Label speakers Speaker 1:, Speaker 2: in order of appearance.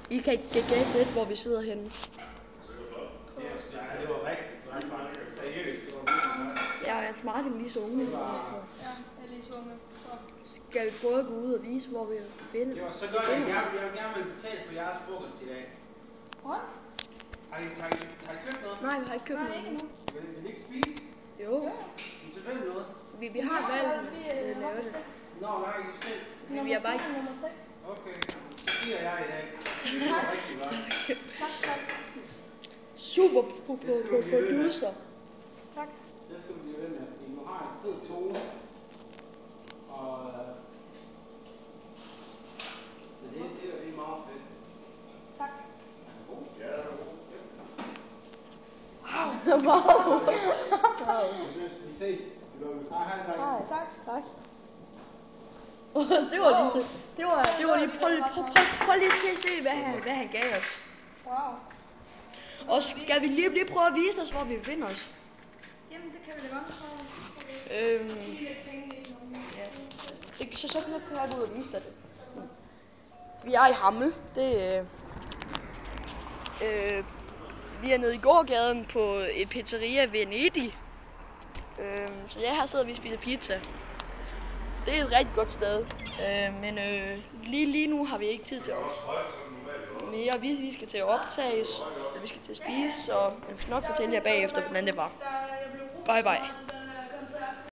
Speaker 1: I kan ikke gætte lidt, hvor vi sidder henne.
Speaker 2: Ja, det var rigtig seriøst.
Speaker 1: Jeg er Martin lige så unge.
Speaker 3: Ja, jeg er lige så unge.
Speaker 1: Skal vi prøve at gå ud og vise, hvor vi finder?
Speaker 2: Det var så godt, at jeg gerne vil betale for jeres frokost i dag.
Speaker 3: What?
Speaker 2: Har I købt noget?
Speaker 1: Nej, vi har ikke købt
Speaker 3: Nej,
Speaker 1: noget.
Speaker 3: ikke endnu.
Speaker 2: Vil I ikke spise?
Speaker 1: Jo,
Speaker 2: Så køb noget.
Speaker 1: vi har valgt at lave det.
Speaker 2: Nå, nej, I selv.
Speaker 1: Vi har bare ikke...
Speaker 3: Nummer 6.
Speaker 2: Okay, så giver jeg i dag. Det er rigtig godt.
Speaker 3: Tak.
Speaker 1: Super producer.
Speaker 3: Tak.
Speaker 2: Det skal vi blive ved med, fordi nu har jeg en fed tone. Og... Så det er meget fedt.
Speaker 3: Tak.
Speaker 2: Ja, det er god.
Speaker 1: Wow.
Speaker 2: Vi ses.
Speaker 1: Hej.
Speaker 3: Tak.
Speaker 1: Det var lige så. Det var lige. Prøv lige at se hvad han gav os.
Speaker 3: Wow.
Speaker 1: Og skal vi lige prøve at vise os, hvor vi befinder os?
Speaker 3: Jamen, det kan vi da godt.
Speaker 1: Så kan jeg gå ud og vise dig det. Vi er i Hammel. Vi er nede i gågaden på et pizzeria ved Venedig. Så her sidder vi og spiser pizza. Det er et rigtig godt sted. Men lige nu har vi ikke tid til at optage mere. Vi skal til at optages, vi skal til at spise, og jeg skal nok fortælle jer bagefter, hvordan det var. Bye bye.